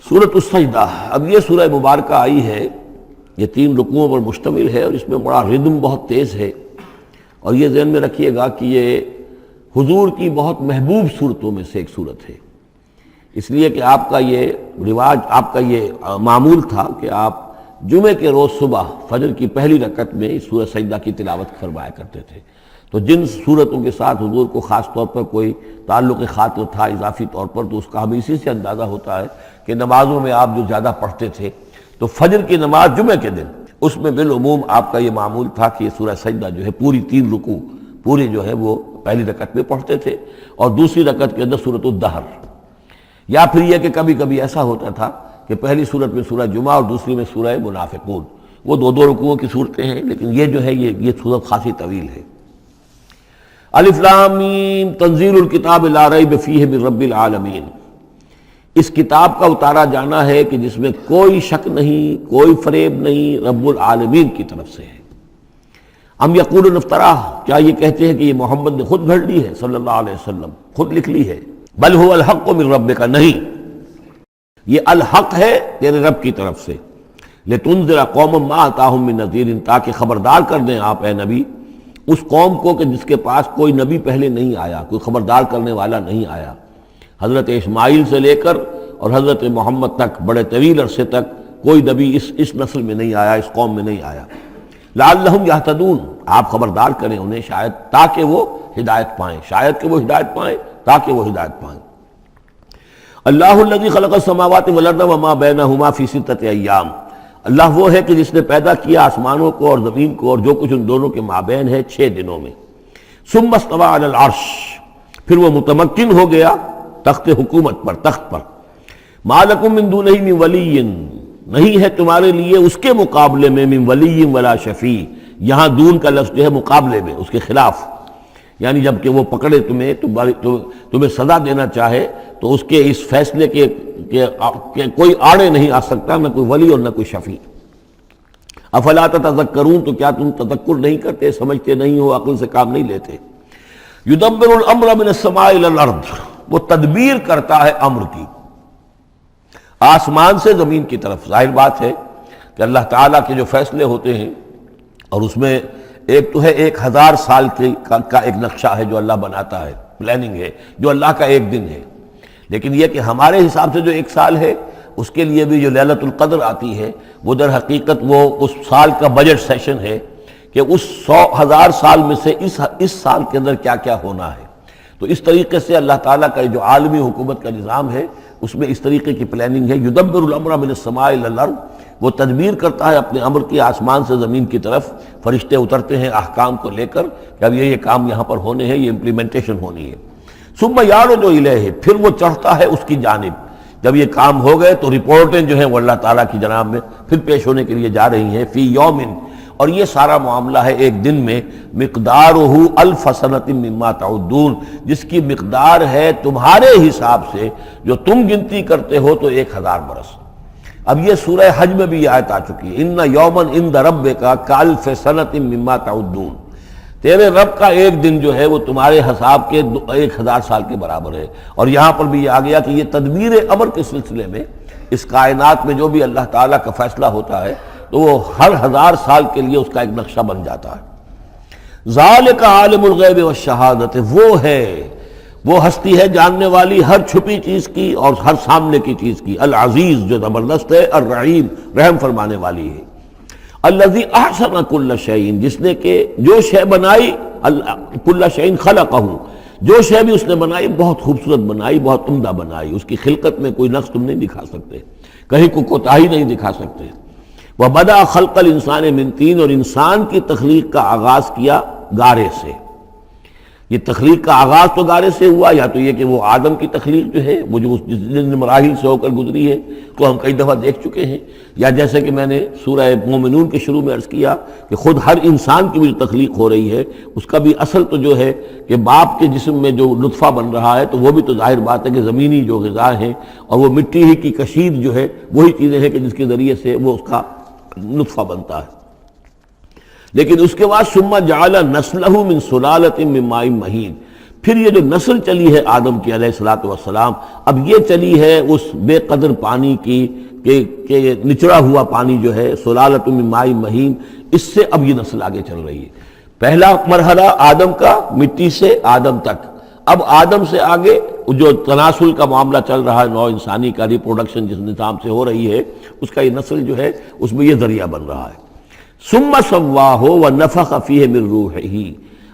سورۃ السجدہ، اب یہ سورہ مبارکہ آئی ہے، یہ 3 رکوعوں پر مشتمل ہے اور اس میں بڑا ردم بہت تیز ہے، اور یہ ذہن میں رکھیے گا کہ یہ حضور کی بہت محبوب صورتوں میں سے ایک صورت ہے، اس لیے کہ آپ کا یہ رواج، آپ کا یہ معمول تھا کہ آپ جمعے کے روز صبح فجر کی پہلی رکعت میں اس سورہ سجدہ کی تلاوت فرمایا کرتے تھے۔ تو جن صورتوں کے ساتھ حضور کو خاص طور پر کوئی تعلق خاطر تھا اضافی طور پر، تو اس کا ہمیں اسی سے اندازہ ہوتا ہے کہ نمازوں میں آپ جو زیادہ پڑھتے تھے، تو فجر کی نماز جمعے کے دن اس میں بالعموم آپ کا یہ معمول تھا کہ یہ سورہ سجدہ جو ہے پوری 3 رکوع پوری جو ہے وہ پہلی رکعت میں پڑھتے تھے، اور دوسری رکعت کے اندر سورۃ الدہر، یا پھر یہ کہ کبھی کبھی ایسا ہوتا تھا کہ پہلی سورت میں سورہ جمعہ اور دوسری میں سورہ منافقون، وہ 2 رکوعوں کی صورتیں ہیں، لیکن یہ جو ہے یہ صورت خاصی طویل ہے۔ الف لام میم تنزیل الکتاب لا ریب فیہ من رب العالمین، اس کتاب کا اتارا جانا ہے کہ جس میں کوئی شک نہیں، کوئی فریب نہیں، رب العالمین کی طرف سے ہے۔ ام یقولون افتراہ، کیا یہ کہتے ہیں کہ یہ محمد نے خود گھڑ لی ہے صلی اللہ علیہ وسلم، خود لکھ لی ہے؟ بل هو الحق من ربک، نہیں، یہ الحق ہے تیرے رب کی طرف سے۔ لتنذر قوما ما اتاہم من نذیر، تاکہ خبردار کر دیں آپ اے نبی اس قوم کو کہ جس کے پاس کوئی نبی پہلے نہیں آیا، کوئی خبردار کرنے والا نہیں آیا۔ حضرت اسماعیل سے لے کر اور حضرت محمد تک بڑے طویل عرصے تک کوئی نبی اس نسل میں نہیں آیا، اس قوم میں نہیں آیا۔ لعلہم یہتدون، آپ خبردار کریں انہیں شاید تاکہ وہ ہدایت پائیں، شاید کہ وہ ہدایت پائیں، تاکہ وہ ہدایت پائیں۔ اللہ الذی خلق السماوات والارض وما بینہما فی 6 ایام، اللہ وہ ہے کہ جس نے پیدا کیا آسمانوں کو اور زمین کو اور جو کچھ ان دونوں کے مابین ہے 6 دنوں میں۔ ثم استوى علی العرش، پھر وہ متمکن ہو گیا تخت حکومت پر، تخت پر۔ ما لکم من دونہ من ولی، نہیں ہے تمہارے لیے اس کے مقابلے میں من ولی ولا شفیع، یہاں دون کا لفظ جو ہے مقابلے میں، اس کے خلاف، یعنی جب کہ وہ پکڑے تمہیں سزا دینا چاہے تو اس کے اس فیصلے کے کوئی آڑے نہیں آ سکتا، نہ کوئی ولی اور نہ کوئی شفیع۔ افلا تتذکرون، تو کیا تم تذکر نہیں کرتے، سمجھتے نہیں ہو، عقل سے کام نہیں لیتے؟ یدبر الامر من السماء الى الارض، وہ تدبیر کرتا ہے امر کی آسمان سے زمین کی طرف۔ ظاہر بات ہے کہ اللہ تعالیٰ کے جو فیصلے ہوتے ہیں، اور اس میں ایک تو ہے 1000 سال کا ایک نقشہ ہے جو اللہ بناتا ہے، پلاننگ ہے، جو اللہ کا ایک دن ہے، لیکن یہ کہ ہمارے حساب سے جو 1 سال ہے، اس کے لیے بھی جو لیلۃ القدر آتی ہے، وہ در حقیقت وہ اس سال کا بجٹ سیشن ہے کہ اس 100,000 سال میں سے اس سال کے اندر کیا کیا ہونا ہے۔ تو اس طریقے سے اللہ تعالیٰ کا جو عالمی حکومت کا نظام ہے، اس میں اس طریقے کی پلاننگ ہے۔ یدبر الامر من السماء الى الارض، وہ تدبیر کرتا ہے اپنے امر کی آسمان سے زمین کی طرف، فرشتے اترتے ہیں احکام کو لے کر کہ اب یہ کام یہاں پر ہونے ہیں، یہ امپلیمنٹیشن ہونی ہے۔ ثم یعرج الیہ، پھر وہ چڑھتا ہے اس کی جانب، جب یہ کام ہو گئے تو رپورٹیں جو ہیں وہ اللہ تعالیٰ کی جناب میں پھر پیش ہونے کے لیے جا رہی ہیں۔ فی یوم، اور یہ سارا معاملہ ہے ایک دن میں، مقدارہ 1000 سنۃ مما تعدون، جس کی مقدار ہے تمہارے حساب سے جو تم گنتی کرتے ہو تو 1000 برس۔ اب یہ سورہ حج میں بھی یہ آیت آ چکی ہے، ان یوما عند ربک کالف سنۃ مما تعدون، تیرے رب کا ایک دن جو ہے وہ تمہارے حساب کے 1000 سال کے برابر ہے۔ اور یہاں پر بھی یہ آ گیا کہ یہ تدبیر امر کے سلسلے میں اس کائنات میں جو بھی اللہ تعالیٰ کا فیصلہ ہوتا ہے تو وہ ہر 1000 سال کے لیے اس کا ایک نقشہ بن جاتا ہے۔ ذالک عالم الغیب والشہادۃ، وہ ہے، وہ ہستی ہے جاننے والی ہر چھپی چیز کی اور ہر سامنے کی چیز کی، العزیز جو زبردست ہے، الرحیم رحم فرمانے والی ہے۔ الذی احسن کل شیء، جس نے کہ جو شے بنائی، کل شیء خلقہ، جو شے بھی اس نے بنائی بہت خوبصورت بنائی، بہت عمدہ بنائی، اس کی خلقت میں کوئی نقص تم نہیں دکھا سکتے، کہیں کوئی کوتاہی نہیں دکھا سکتے۔ وَبَدَأَ خَلْقَ الْإِنسَانِ مِنْ طِينٍ، اور انسان کی تخلیق کا آغاز کیا گارے سے۔ یہ تخلیق کا آغاز تو گارے سے ہوا، یا تو یہ کہ وہ آدم کی تخلیق جو ہے وہ جو جن مراحل سے ہو کر گزری ہے تو ہم کئی دفعہ دیکھ چکے ہیں، یا جیسے کہ میں نے سورہ مومنون کے شروع میں عرض کیا کہ خود ہر انسان کی بھی جو تخلیق ہو رہی ہے اس کا بھی اصل تو جو ہے کہ باپ کے جسم میں جو نطفہ بن رہا ہے تو وہ بھی تو ظاہر بات ہے کہ زمینی جو غذا ہیں اور وہ مٹی ہی کی کشید جو ہے وہی چیزیں ہیں کہ جس کے ذریعے سے وہ اس کا نطفہ بنتا ہے۔ لیکن اس کے بعد ثم جعل نسلہ من سلالۃ من ماء مہین، پھر یہ جو نسل چلی ہے آدم کی علیہ الصلوۃ والسلام، اب یہ چلی ہے اس بے قدر پانی کی کہ نچڑا ہوا پانی جو ہے سلالۃ من ماء مہین، اس سے اب یہ نسل آگے چل رہی ہے۔ پہلا مرحلہ آدم کا، مٹی سے آدم تک، اب آدم سے آگے جو تناسل کا معاملہ چل رہا ہے، نوع انسانی کا ریپروڈکشن جس نظام سے ہو رہی ہے، اس کا یہ نسل جو ہے اس میں یہ ذریعہ بن رہا ہے۔ ثم سواہ ونفخ فیہ من روحہ،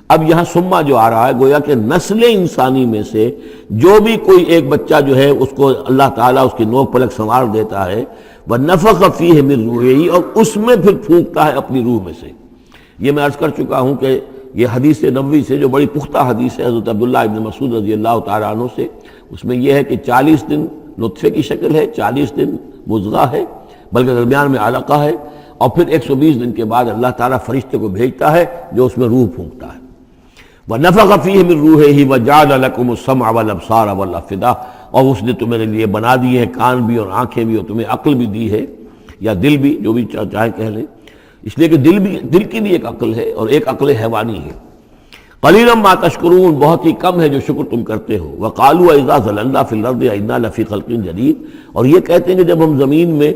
اب یہاں سما جو آ رہا ہے گویا کہ نسل انسانی میں سے جو بھی کوئی ایک بچہ جو ہے اس کو اللہ تعالیٰ اس کی نوک پلک سنوار دیتا ہے، وَنَفَخَ فِيهِ مِن رُوحِهِ، اور اس میں پھر پھونکتا ہے اپنی روح میں سے۔ یہ میں عرض کر چکا ہوں کہ یہ حدیث نبوی سے جو بڑی پختہ حدیث ہے حضرت عبداللہ ابن مسعود رضی اللہ تعالیٰ عنہ سے، اس میں یہ ہے کہ 40 دن نطفے کی شکل ہے، 40 دن مضغہ ہے، بلکہ درمیان میں علقہ ہے، اور پھر 120 دن کے بعد اللہ تعالیٰ فرشتے کو بھیجتا ہے جو اس میں روح پھونکتا ہے۔ وَنَفَخَ فِيهِ مِن رُوحِهِ وَجَعَلَ لَكُمُ السَّمْعَ وَالْأَبْصَارَ وَالْأَفْئِدَةَ، اور اس نے تمہارے لیے بنا دیے ہیں کان بھی اور آنکھیں بھی، اور تمہیں عقل بھی دی ہے، یا دل بھی، جو بھی چاہے کہہ لیں، اس لیے کہ دل کی بھی ایک عقل ہے اور ایک عقل حیوانی ہے۔ قَلِيلًا مَا تَشْكُرُونَ، بہت ہی کم ہے جو شکر تم کرتے ہو۔ وَقَالُوا أَإِذَا ضَلَلْنَا فِي الْأَرْضِ أَإِنَّا لَفِي خَلْقٍ جَدِيدٍ، اور یہ کہتے ہیں کہ جب ہم زمین میں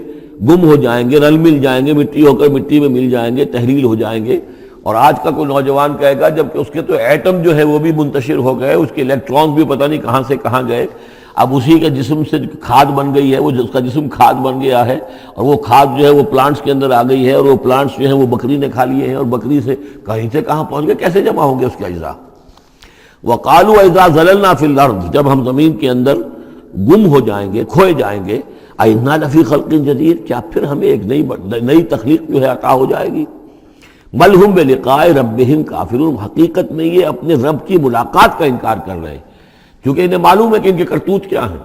گم ہو جائیں گے، رل مل جائیں گے، مٹی ہو کر مٹی میں مل جائیں گے، تحلیل ہو جائیں گے۔ اور آج کا کوئی نوجوان کہے گا جب کہ اس کے تو ایٹم جو ہے وہ بھی منتشر ہو گئے، اس کے الیکٹرانز بھی پتہ نہیں کہاں سے کہاں گئے، اب اسی کے جسم سے کھاد بن گئی ہے، وہ اس کا جسم کھاد بن گیا ہے، اور وہ کھاد جو ہے وہ پلانٹس کے اندر آ گئی ہے، اور وہ پلانٹس جو ہیں وہ بکری نے کھا لیے ہیں، اور بکری سے کہاں پہنچ گئے، کیسے جمع ہوں گے اس کے اجزاء۔ وَقَالُوا إِذَا ضَلَلْنَا فِي الْأَرْضِ، جب ہم زمین کے اندر گم ہو جائیں گے، کھوئے جائیں گے، أَإِنَّا لَفِي خَلْقٍ جَدِيدٍ، کیا پھر ہمیں ایک نئی تخلیق جو ہے عطا ہو جائے گی۔ بل ہم بلقاء ربہم کافرون، حقیقت میں یہ اپنے رب کی ملاقات کا انکار کر رہے ہیں، کیونکہ انہیں معلوم ہے کہ ان کے کرتوت کیا ہیں۔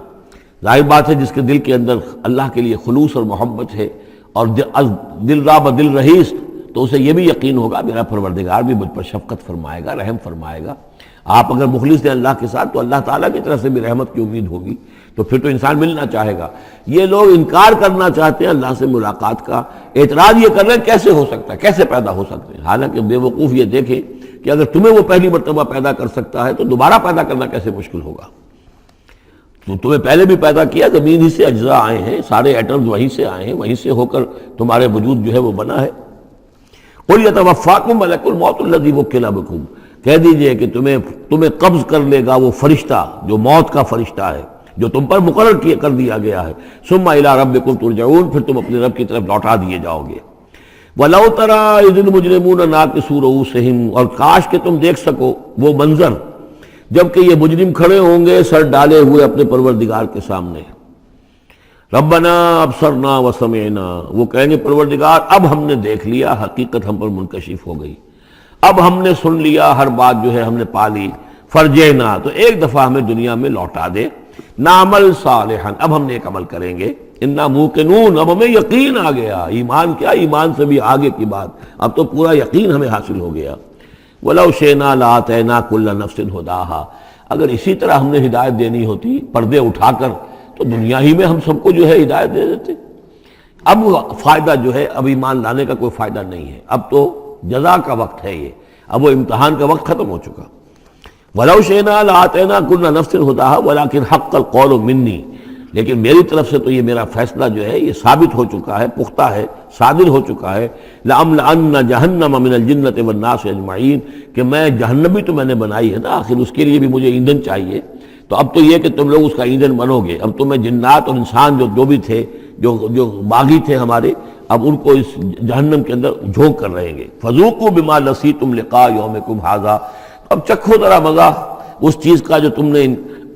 ظاہر بات ہے جس کے دل کے اندر اللہ کے لیے خلوص اور محبت ہے، اور دل را بدل رہیس، تو اسے یہ بھی یقین ہوگا میرا پروردگار بھی مجھ پر شفقت فرمائے گا، رحم فرمائے گا۔ آپ اگر مخلص ہیں اللہ کے ساتھ تو اللہ تعالیٰ کی طرف سے بھی رحمت کی امید ہوگی، تو پھر تو انسان ملنا چاہے گا۔ یہ لوگ انکار کرنا چاہتے ہیں اللہ سے ملاقات کا، اعتراض یہ کر رہے ہیں کیسے ہو سکتا ہے، کیسے پیدا ہو سکتے ہیں، حالانکہ بے وقوف یہ دیکھیں کہ اگر تمہیں وہ پہلی مرتبہ پیدا کر سکتا ہے تو دوبارہ پیدا کرنا کیسے مشکل ہوگا۔ تو تمہیں پہلے بھی پیدا کیا، زمین ہی سے اجزاء آئے ہیں، سارے ایٹمز وہیں سے آئے ہیں، وہیں سے ہو کر تمہارے وجود جو ہے وہ بنا ہے۔ قُلْ يَتَوَفَّاكُم مَلَكُ الْمَوْتِ الَّذِي وُكِّلَ بِكُم، کہہ دیجئے کہ تمہیں قبض کر لے گا وہ فرشتہ جو موت کا فرشتہ ہے، جو تم پر مقرر کر دیا گیا ہے۔ ثم الی ربکم ترجعون، پھر تم اپنے رب کی طرف لوٹا دیے جاؤ گے۔ وَلَوْ تَرَىٰ إِذِ الْمُجْرِمُونَ نَاكِسُو رُءُوسِهِمْ، اور کاش کہ تم دیکھ سکو وہ منظر جب کہ یہ مجرم کھڑے ہوں گے سر ڈالے ہوئے اپنے پروردگار کے سامنے۔ ربنا ابصرنا وسمعنا، وہ کہیں گے پروردگار اب ہم نے دیکھ لیا، حقیقت ہم پر منکشف ہو گئی، اب ہم نے سن لیا، ہر بات جو ہے ہم نے پا لی۔ فرجعنا، تو ایک دفعہ ہمیں دنیا میں لوٹا دے، نعمل صالحا، اب ہم نیک عمل کریں گے، انا موقنون، اب ہمیں یقین آ گیا، ایمان کیا، ایمان سے بھی آگے کی بات، اب تو پورا یقین ہمیں حاصل ہو گیا۔ وَلَوْ شِئْنَا لَآتَيْنَا كُلَّ نَفْسٍ هُدَاهَا، اگر اسی طرح ہم نے ہدایت دینی ہوتی پردے اٹھا کر تو دنیا ہی میں ہم سب کو جو ہے ہدایت دے دیتے۔ اب فائدہ جو ہے اب ایمان لانے کا کوئی فائدہ نہیں ہے، اب تو جزا کا وقت ہے، یہ اب وہ امتحان کا وقت ختم ہو چکا۔ وَلَوْ شِئْنَا لَآتَيْنَا كُلَّ نَفْسٍ هُدَاهَا وَلَكِنْ حَقَّ الْقَوْلُ مِنِّي، لیکن میری طرف سے تو یہ میرا فیصلہ جو ہے یہ ثابت ہو چکا ہے، پختہ ہے، صادر ہو چکا ہے۔ لَأَمْلَأَنَّ جَهَنَّمَ مِنَ الْجِنَّةِ وَالنَّاسِ أَجْمَعِينَ، کہ میں جہنم بھی تو میں نے بنائی ہے نا، آخر اس کے لیے بھی مجھے ایندھن چاہیے، تو اب تو یہ کہ تم لوگ اس کا ایندھن بنو گے، اب تو میں جنات اور انسان جو بھی تھے، جو باغی تھے ہمارے، اب ان کو اس جہنم کے اندر جھونک کر رہیں گے۔ فَذُوقُوا بِمَا نَسِيتُمْ لِقَاءَ يَوْمِكُمْ هَذَا، اب چکھو ذرا مزہ اس چیز کا جو تم نے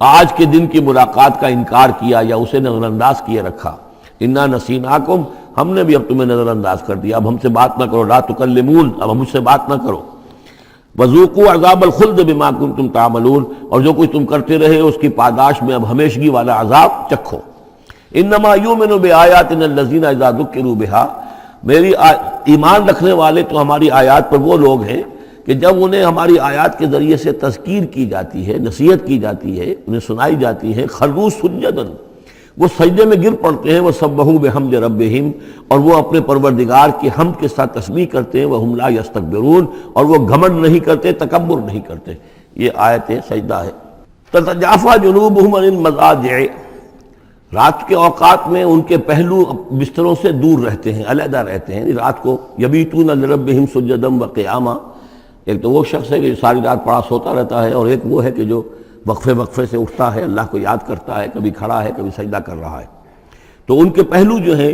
آج کے دن کی ملاقات کا انکار کیا یا اسے نظر انداز کیے رکھا۔ انا نسیناکم، ہم نے بھی اب تمہیں نظر انداز کر دیا، اب ہم سے بات نہ کرو، لا تکلمون، اب ہم مجھ سے بات نہ کرو۔ وذوقوا عذاب الخلد بما کنتم تعملون، اور جو کچھ تم کرتے رہے اس کی پاداش میں اب ہمیشگی والا عذاب چکھو۔ انما یؤمن بآیاتنا الذین اذا ذکروا بها، میری ایمان رکھنے والے تو ہماری آیات پر وہ لوگ ہیں کہ جب انہیں ہماری آیات کے ذریعے سے تذکیر کی جاتی ہے، نصیحت کی جاتی ہے، انہیں سنائی جاتی ہے، خروا سجدا، وہ سجدے میں گر پڑتے ہیں، وسبحوا بحمد ربہم، اور وہ اپنے پروردگار کی حمد کے ساتھ تسبیح کرتے ہیں، وہم لا یستکبرون، اور وہ گھمنڈ نہیں کرتے، تکبر نہیں کرتے۔ یہ آیت سجدہ ہے۔ تتجافی جنوبہم عن المضاجع، رات کے اوقات میں ان کے پہلو بستروں سے دور رہتے ہیں، علیحدہ رہتے ہیں، رات کو یبیتون لربہم سجدا وقیاما۔ ایک تو وہ شخص ہے کہ ساری رات پڑا سوتا رہتا ہے، اور ایک وہ ہے کہ جو وقفے وقفے سے اٹھتا ہے، اللہ کو یاد کرتا ہے، کبھی کھڑا ہے کبھی سجدہ کر رہا ہے۔ تو ان کے پہلو جو ہیں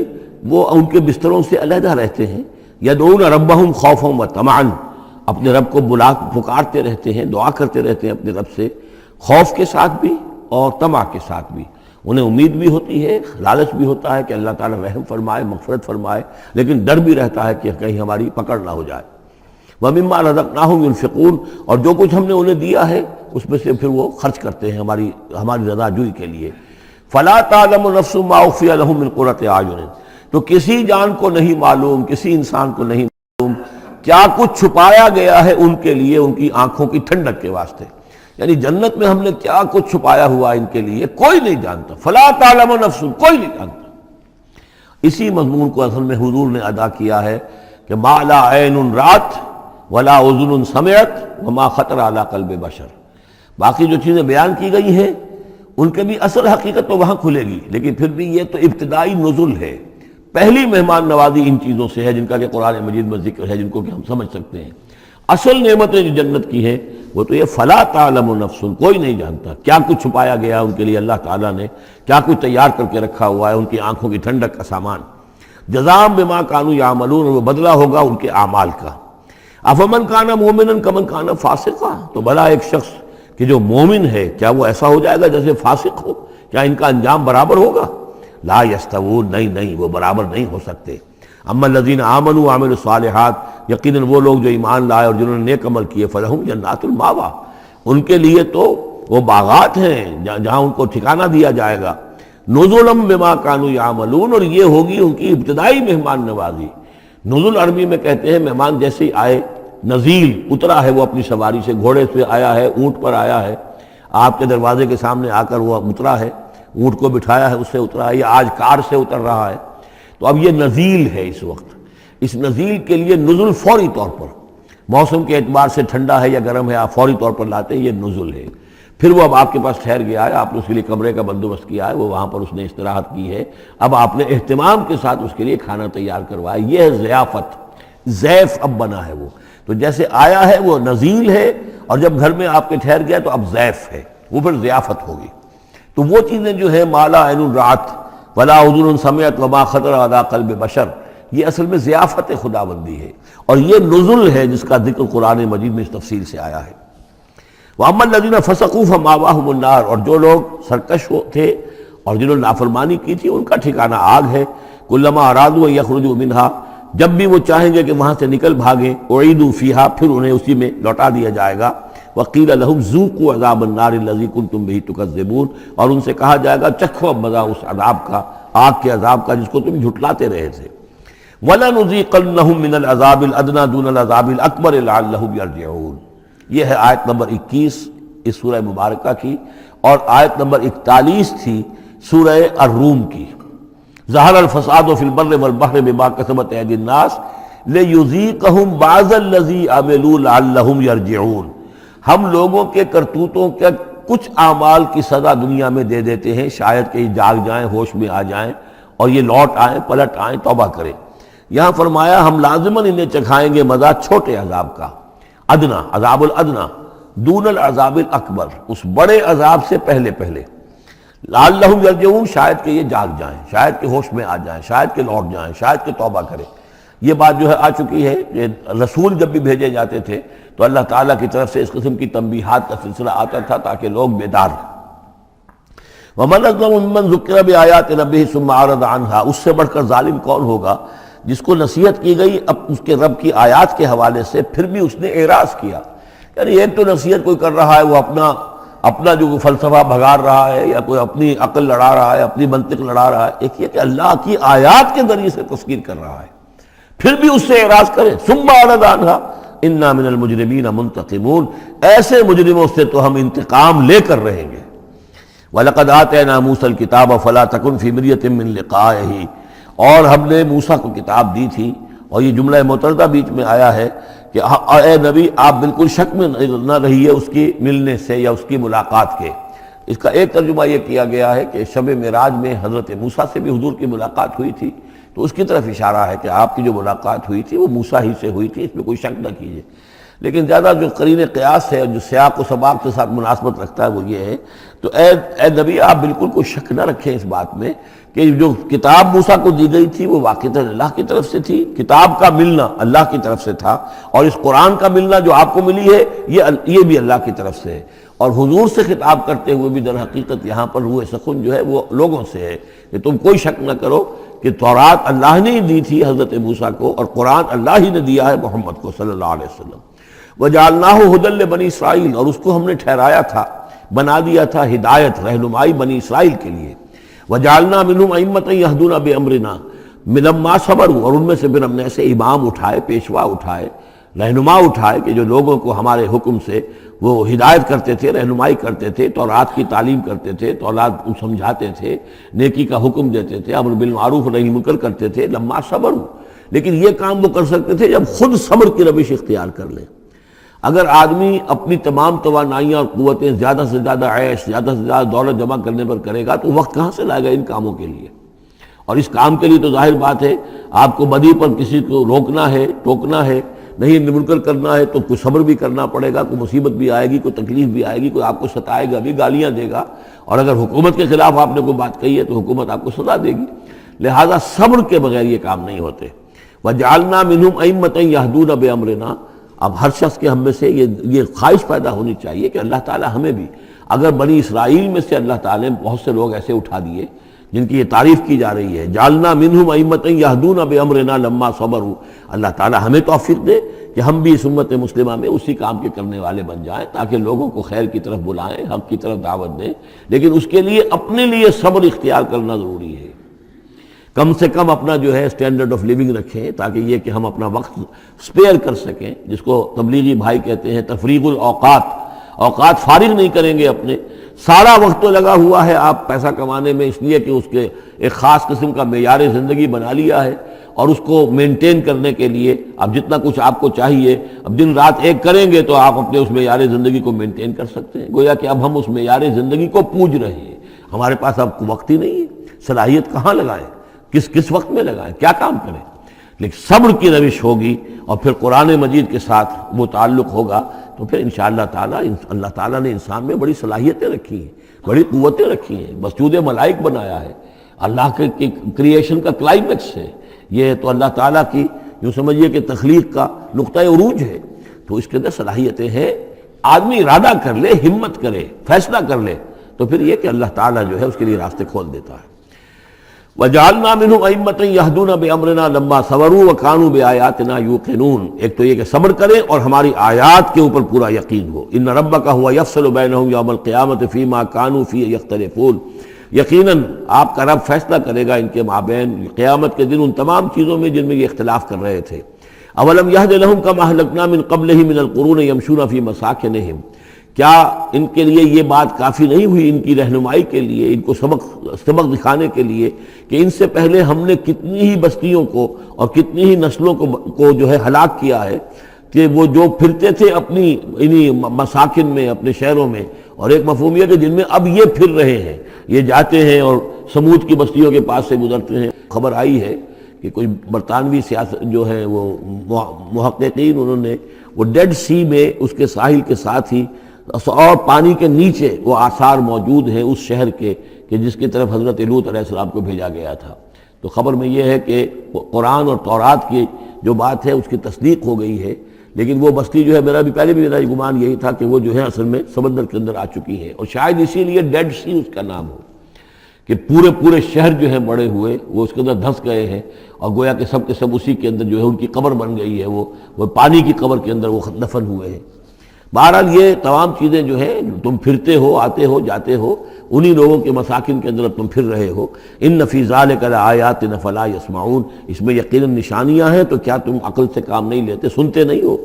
وہ ان کے بستروں سے علیحدہ رہتے ہیں۔ یدعون ربہم خوفا وطمعا، اپنے رب کو پکارتے رہتے ہیں، دعا کرتے رہتے ہیں اپنے رب سے، خوف کے ساتھ بھی اور طمع کے ساتھ بھی۔ انہیں امید بھی ہوتی ہے، لالچ بھی ہوتا ہے کہ اللہ تعالیٰ رحم فرمائے، مغفرت فرمائے، لیکن ڈر بھی رہتا ہے کہ کہیں ہماری پکڑ نہ ہو جائے۔ وَمِمَّا رَزَقْنَاهُمْ يُنْفِقُونَ، اور جو کچھ ہم نے انہیں دیا ہے اس میں سے پھر وہ خرچ کرتے ہیں ہماری رضا جوئی کے لیے۔ فَلَا تَعْلَمُ نَفْسٌ مَّا أُخْفِيَ لَهُم مِّن قُرَّةِ أَعْيُنٍ، تو کسی جان کو نہیں معلوم، کسی انسان کو نہیں معلوم کیا کچھ چھپایا گیا ہے ان کے لیے ان کی آنکھوں کی ٹھنڈک کے واسطے۔ یعنی جنت میں ہم نے کیا کچھ چھپایا ہوا ان کے لیے کوئی نہیں جانتا۔ فلا تعلم نفس، کوئی نہیں جانتا۔ اسی مضمون کو اصل میں حضور نے ادا کیا ہے کہ ما لا عین رات ولا اذن سمعت وما خطر علی قلب بشر۔ باقی جو چیزیں بیان کی گئی ہیں ان کے بھی اصل حقیقت تو وہاں کھلے گی، لیکن پھر بھی یہ تو ابتدائی نزول ہے، پہلی مہمان نوازی ان چیزوں سے ہے جن کا کہ قرآن مجید میں ذکر ہے، جن کو کہ ہم سمجھ سکتے ہیں۔ اصل نعمتیں جو جنت کی ہیں وہ تو یہ فلا تعلم نفس، کوئی نہیں جانتا کیا کچھ چھپایا گیا ان کے لیے اللہ تعالیٰ نے، کیا کچھ تیار کر کے رکھا ہوا ہے ان کی آنکھوں کی ٹھنڈک کا سامان۔ جزاء بما کانوا یعملون، وہ بدلہ ہوگا ان کے اعمال کا۔ افمن کان مومنا کمن کان فاسقا، تو بھلا ایک شخص کہ جو مومن ہے کیا وہ ایسا ہو جائے گا جیسے فاسق ہو؟ کیا ان کا انجام برابر ہوگا؟ لا یستوون، نہیں وہ برابر نہیں ہو سکتے۔ اما الذین آمنوا وعملوا الصالحات، یقیناً وہ لوگ جو ایمان لائے اور جنہوں نے نیک عمل کیے، فلہم جنات الماوا، ان کے لیے تو وہ باغات ہیں جہاں ان کو ٹھکانہ دیا جائے گا۔ نزلا بما کانوا یعملون، اور یہ ہوگی ان کی ابتدائی مہمان نوازی۔ نزل عربی میں کہتے ہیں مہمان جیسے ہی آئے، نزیل اترا ہے وہ اپنی سواری سے، گھوڑے سے آیا ہے، اونٹ پر آیا ہے، آپ کے دروازے کے سامنے آ کر وہ اترا ہے، اونٹ کو بٹھایا ہے اس سے اترا ہے، یا آج کار سے اتر رہا ہے۔ تو اب یہ نزیل ہے اس وقت۔ اس نزیل کے لیے نزل فوری طور پر، موسم کے اعتبار سے ٹھنڈا ہے یا گرم ہے، آپ فوری طور پر لاتے ہیں، یہ نزل ہے۔ پھر وہ اب آپ کے پاس ٹھہر گیا ہے، آپ نے اس کے لیے کمرے کا بندوبست کیا ہے، وہ وہاں پر اس نے استراحت کی ہے، اب آپ نے اہتمام کے ساتھ اس کے لیے کھانا تیار کروایا، یہ ہے ضیافت۔ ضیف اب بنا ہے وہ، تو جیسے آیا ہے وہ نزیل ہے، اور جب گھر میں آپ کے ٹھہر گیا تو اب ضیف ہے، وہ پھر ضیافت ہوگی۔ تو وہ چیزیں جو ہے مالا عین رات ولا اذن سمعت وما خطر علی قلب بشر، یہ اصل میں ضیافت خداوندی ہے، اور یہ نزل ہے جس کا ذکر قرآن مجید میں اس تفصیل سے آیا ہے۔ وَأَمَّا الَّذِينَ فَسَقُوا فَمَأْوَاهُمُ النَّارُ، اور جو لوگ سرکش تھے اور جنہوں نے نافرمانی کی تھی ان کا ٹھکانہ آگ ہے۔ كُلَّمَا أَرَادُوا أَن يَخْرُجُوا مِنْهَا، جب بھی وہ چاہیں گے کہ وہاں سے نکل بھاگیں، أُعِيدُوا فِيهَا، پھر انہیں اسی میں لوٹا دیا جائے گا۔ وَقِيلَ لَهُمْ ذُوقُوا عَذَابَ النَّارِ الَّذِي كُنتُمْ بِهِ تُكَذِّبُونَ، اور ان سے کہا جائے گا چکھو اب مزہ اس عذاب کا، آگ کے عذاب کا جس کو تم جھٹلاتے رہے تھے۔ وَلَنُذِيقَنَّهُم مِّنَ الْعَذَابِ الْأَدْنَىٰ دُونَ الْعَذَابِ الْأَكْبَرِ لَعَلَّهُمْ يَرْجِعُونَ۔ یہ ہے آیت نمبر 21 اس سورہ مبارکہ کی، اور آیت نمبر 41 تھی سورہ الروم کی۔ ظہر الفساد فی البر والبحر بما کسبت ایدی الناس لیذیقہم بعض الذی عملوا لعلہم یرجعون۔ ہم لوگوں کے کرتوتوں کے کچھ اعمال کی سزا دنیا میں دے دیتے ہیں، شاید کہ یہ جاگ جائیں، ہوش میں آ جائیں اور یہ لوٹ آئیں، پلٹ آئیں، توبہ کریں۔ یہاں فرمایا ہم لازماً انہیں چکھائیں گے مزہ چھوٹے عذاب کا، ادنا، عذاب الادنا، دون العذاب الاکبر، اس بڑے عذاب سے پہلے پہلے، لعلہم یرجعون، شاید کہ یہ جاگ جائیں، شاید کہ ہوش میں آ جائیں، شاید کہ لوٹ جائیں، شاید کہ توبہ کریں۔ یہ بات جو ہے آ چکی ہے کہ رسول جب بھی بھیجے جاتے تھے تو اللہ تعالیٰ کی طرف سے اس قسم کی تنبیہات کا سلسلہ آتا تھا تاکہ لوگ بیدار رہیں۔ وَمَنْ أَظْلَمُ مِمَّنْ ذُكِّرَ بِآيَاتِ رَبِّهِ ثُمَّ أَعْرَضَ عَنْهَا، اس سے بڑھ کر ظالم کون ہوگا جس کو نصیحت کی گئی اب اس کے رب کی آیات کے حوالے سے پھر بھی اس نے اعراض کیا۔ یعنی ایک تو نصیحت کوئی کر رہا ہے، وہ اپنا جو فلسفہ بھگار رہا ہے یا کوئی اپنی عقل لڑا رہا ہے، اپنی منطق لڑا رہا ہے، ایک یہ کہ اللہ کی آیات کے ذریعے سے تذکیر کر رہا ہے، پھر بھی اس سے اعراض کرے۔ ثم اعرض عنها انا من المجرمین منتقمون، ایسے مجرموں سے تو ہم انتقام لے کر رہیں گے۔ وَلَقَدْ آتَيْنَا مُوسَى الْكِتَابَ فَلَا تَكُنْ فِي مِرْيَةٍ مِّن لِقَائِهِ، اور ہم نے موسیٰ کو کتاب دی تھی، اور یہ جملہ متردہ بیچ میں آیا ہے کہ اے نبی آپ بالکل شک میں نہ رہیے اس کی ملنے سے یا اس کی ملاقات کے۔ اس کا ایک ترجمہ یہ کیا گیا ہے کہ شب معراج میں حضرت موسیٰ سے بھی حضور کی ملاقات ہوئی تھی، تو اس کی طرف اشارہ ہے کہ آپ کی جو ملاقات ہوئی تھی وہ موسیٰ ہی سے ہوئی تھی، اس میں کوئی شک نہ کیجیے۔ لیکن زیادہ جو قرین قیاس ہے اور جو سیاق و سباق کے ساتھ مناسبت رکھتا ہے وہ یہ ہے، تو اے نبی آپ بالکل کوئی شک نہ رکھیں اس بات میں کہ جو کتاب موسیٰ کو دی گئی تھی وہ واقعتاً اللہ کی طرف سے تھی، کتاب کا ملنا اللہ کی طرف سے تھا، اور اس قرآن کا ملنا جو آپ کو ملی ہے یہ بھی اللہ کی طرف سے ہے۔ اور حضور سے خطاب کرتے ہوئے بھی در حقیقت یہاں پر روح سخن جو ہے وہ لوگوں سے ہے کہ تم کوئی شک نہ کرو کہ تورات اللہ نے ہی دی تھی حضرت موسیٰ کو، اور قرآن اللہ ہی نے دیا ہے محمد کو صلی اللہ علیہ وسلم۔ وَجَعَلْنَاهُ هُدًى لِبَنِي اسرائیل، اور اس کو ہم نے ٹھہرایا تھا، بنا دیا تھا ہدایت، رہنمائی بنی اسرائیل کے لیے۔ وَجَعَلْنَا مِنْهُمْ أَئِمَّةً يَهْدُونَ بِأَمْرِنَا لَمَّا صَبَرُوا، اور ان میں سے پھر ہم نے ایسے امام اٹھائے، پیشوا اٹھائے، رہنما اٹھائے کہ جو لوگوں کو ہمارے حکم سے وہ ہدایت کرتے تھے، رہنمائی کرتے تھے، تورات کی تعلیم کرتے تھے، تورات کو سمجھاتے تھے، نیکی کا حکم دیتے تھے، امر بالمعروف و نہی منکر کرتے تھے۔ لما صبروا، لیکن یہ کام وہ کر سکتے تھے جب خود صبر کی روش اختیار کر لیں۔ اگر آدمی اپنی تمام توانائیاں اور قوتیں زیادہ سے زیادہ عیش، زیادہ سے زیادہ دولت جمع کرنے پر کرے گا تو وقت کہاں سے لائے گا ان کاموں کے لیے؟ اور اس کام کے لیے تو ظاہر بات ہے آپ کو بدی پر کسی کو روکنا ہے، ٹوکنا ہے، نہیں منکر کرنا ہے تو کوئی صبر بھی کرنا پڑے گا، کوئی مصیبت بھی آئے گی، کوئی تکلیف بھی آئے گی، کوئی آپ کو ستائے گا بھی، گالیاں دے گا، اور اگر حکومت کے خلاف آپ نے کوئی بات کہی ہے تو حکومت آپ کو سزا دے گی۔ لہذا صبر کے بغیر یہ کام نہیں ہوتے۔ وَجَعَلْنَا مِنْهُمْ أَئِمَّةً يَهْدُونَ بِأَمْرِنَا، اب ہر شخص کے ہم میں سے یہ خواہش پیدا ہونی چاہیے کہ اللہ تعالیٰ ہمیں بھی، اگر بنی اسرائیل میں سے اللہ تعالیٰ نے بہت سے لوگ ایسے اٹھا دیے جن کی یہ تعریف کی جا رہی ہے، جعلنا منہم ائمۃ یہدون بامرنا لما صبروا، اللہ تعالیٰ ہمیں توفیق دے کہ ہم بھی اس امت مسلمہ میں اسی کام کے کرنے والے بن جائیں، تاکہ لوگوں کو خیر کی طرف بلائیں، حق کی طرف دعوت دیں، لیکن اس کے لیے اپنے لیے صبر اختیار کرنا ضروری ہے۔ کم سے کم اپنا جو ہے اسٹینڈرڈ آف لیونگ رکھیں، تاکہ یہ کہ ہم اپنا وقت سپیئر کر سکیں، جس کو تبلیغی بھائی کہتے ہیں تفریغ الاوقات، اوقات فارغ نہیں کریں گے اپنے، سارا وقت تو لگا ہوا ہے آپ پیسہ کمانے میں، اس لیے کہ اس کے ایک خاص قسم کا معیار زندگی بنا لیا ہے، اور اس کو مینٹین کرنے کے لیے اب جتنا کچھ آپ کو چاہیے، اب دن رات ایک کریں گے تو آپ اپنے اس معیار زندگی کو مینٹین کر سکتے ہیں۔ گویا کہ اب ہم اس معیار زندگی کو پوج رہے ہیں، ہمارے پاس اب وقت ہی نہیں ہے، صلاحیت کہاں لگائیں، کس وقت میں لگائیں، کیا کام کریں۔ لیکن صبر کی روش ہوگی اور پھر قرآن مجید کے ساتھ وہ تعلق ہوگا تو پھر انشاءاللہ تعالیٰ اللہ تعالیٰ نے انسان میں بڑی صلاحیتیں رکھی ہیں، بڑی قوتیں رکھی ہیں، مسجود ملائک بنایا ہے، اللہ کے کریشن کا کلائمیکس ہے یہ، تو اللہ تعالیٰ کی یوں سمجھیے کہ تخلیق کا نقطہ عروج ہے، تو اس کے اندر صلاحیتیں ہیں۔ آدمی ارادہ کر لے، ہمت کرے، فیصلہ کر لے تو پھر یہ کہ اللہ تعالیٰ جو ہے اس کے لیے راستے کھول دیتا ہے۔ وَجَعَلْنَا مِنْهُمْ أَئِمَّةً يَهْدُونَ بِأَمْرِنَا لَمَّا صَبَرُوا وَكَانُوا بِآيَاتِنَا يُوقِنُونَ، ایک تو یہ کہ صبر کریں اور ہماری آیات کے اوپر پورا یقین ہو۔ إِنَّ رَبَّكَ هُوَ يَفْصِلُ بَيْنَهُمْ يَوْمَ الْقِيَامَةِ فِيمَا كَانُوا فِيهِ يَخْتَلِفُونَ، یقیناً آپ کا رب فیصلہ کرے گا ان کے مابین قیامت کے دن ان تمام چیزوں میں جن میں یہ اختلاف کر رہے تھے۔ أَوَلَمْ يَهْدِ لَهُمْ كَمَا أَهْلَكْنَا مِنْ قَبْلِهِمْ مِنَ الْقُرُونِ يَمْشُونَ فِي مَسَاكِنِهِمْ، کیا ان کے لیے یہ بات کافی نہیں ہوئی، ان کی رہنمائی کے لیے، ان کو سبق دکھانے کے لیے کہ ان سے پہلے ہم نے کتنی ہی بستیوں کو اور کتنی ہی نسلوں کو جو ہے ہلاک کیا ہے، کہ وہ جو پھرتے تھے اپنی انہی مساکن میں، اپنے شہروں میں، اور ایک مفہوم یہ کہ جن میں اب یہ پھر رہے ہیں، یہ جاتے ہیں اور سمود کی بستیوں کے پاس سے گزرتے ہیں۔ خبر آئی ہے کہ کوئی برطانوی سیاست جو ہے وہ محققین، انہوں نے وہ ڈیڈ سی میں اس کے ساحل کے ساتھ ہی اور پانی کے نیچے وہ آثار موجود ہیں اس شہر کے کہ جس کی طرف حضرت لوط علیہ السلام کو بھیجا گیا تھا۔ تو خبر میں یہ ہے کہ قرآن اور تورات کی جو بات ہے اس کی تصدیق ہو گئی ہے، لیکن وہ بستی جو ہے پہلے بھی میرا گمان یہی تھا کہ وہ جو ہے اصل میں سمندر کے اندر آ چکی ہے، اور شاید اسی لیے ڈیڈ سی اس کا نام ہو کہ پورے شہر جو ہیں بڑے ہوئے وہ اس کے اندر دھنس گئے ہیں، اور گویا کہ سب کے سب اسی کے اندر جو ہے ان کی قبر بن گئی ہے، وہ پانی کی قبر کے اندر وہ دفن ہوئے ہیں۔ بہرحال یہ تمام چیزیں جو ہیں تم پھرتے ہو، آتے ہو، جاتے ہو، انہی لوگوں کے مساکن کے اندر تم پھر رہے ہو۔ ان فی ذلک لآیات فلا یسمعون، اس میں یقیناً نشانیاں ہیں، تو کیا تم عقل سے کام نہیں لیتے، سنتے نہیں ہو؟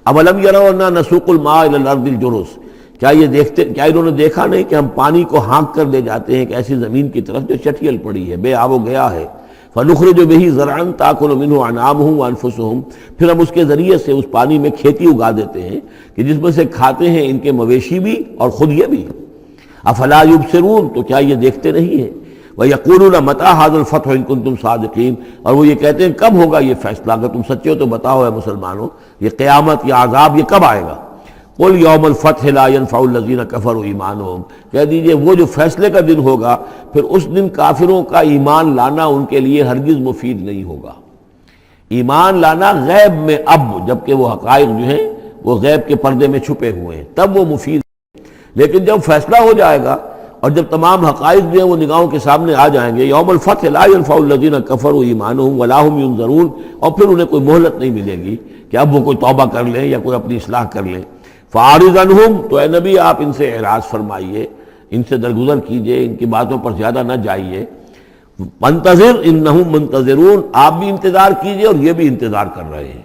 اولم یروا انا نسوق الماء الی الارض الجرز، کیا انہوں نے دیکھا نہیں کہ ہم پانی کو ہانک کر لے جاتے ہیں ایک ایسی زمین کی طرف جو چٹیل پڑی ہے، بے آب و گیا ہے۔ فنخرج به زرعا تاکل منه انعامهم وانفسهم، پھر ہم اس کے ذریعے سے اس پانی میں کھیتی اگا دیتے ہیں کہ جس میں سے کھاتے ہیں ان کے مویشی بھی اور خود یہ بھی۔ افلا یبصرون، تو کیا یہ دیکھتے نہیں ہیں؟ وَيَقُولُونَ مَتَىٰ هَٰذَا الْفَتْحُ إِن كُنتُمْ صَادِقِينَ، اور وہ یہ کہتے ہیں کب ہوگا یہ فیصلہ، اگر تم سچے ہو تو بتاؤ اے مسلمانوں، یہ قیامت یا عذاب یہ کب آئے گا؟ قُلْ يَوْمَ الْفَتْحِ لَا يَنفَعُ الَّذِينَ كَفَرُوا إِيمَانُهُمْ، کہہ دیجئے وہ جو فیصلے کا دن ہوگا پھر اس دن کافروں کا ایمان لانا ان کے لیے ہرگز مفید نہیں ہوگا۔ ایمان لانا غیب میں اب، جبکہ وہ حقائق جو ہیں وہ غیب کے پردے میں چھپے ہوئے ہیں، تب وہ مفید ہے، لیکن جب فیصلہ ہو جائے گا اور جب تمام حقائق جو ہیں وہ نگاہوں کے سامنے آ جائیں گے، یوم الفتح لا ينفع الذین کفروا ایمانہم ولا هم ینظرون، اور پھر انہیں کوئی مہلت نہیں ملے گی کہ اب وہ کوئی توبہ کر لیں یا کوئی اپنی اصلاح کر لیں۔ فاعرض عنہم، تو اے نبی آپ ان سے اعراض فرمائیے، ان سے درگزر کیجئے، ان کی باتوں پر زیادہ نہ جائیے۔ منتظر انہم منتظرون، آپ بھی انتظار کیجئے اور یہ بھی انتظار کر رہے ہیں۔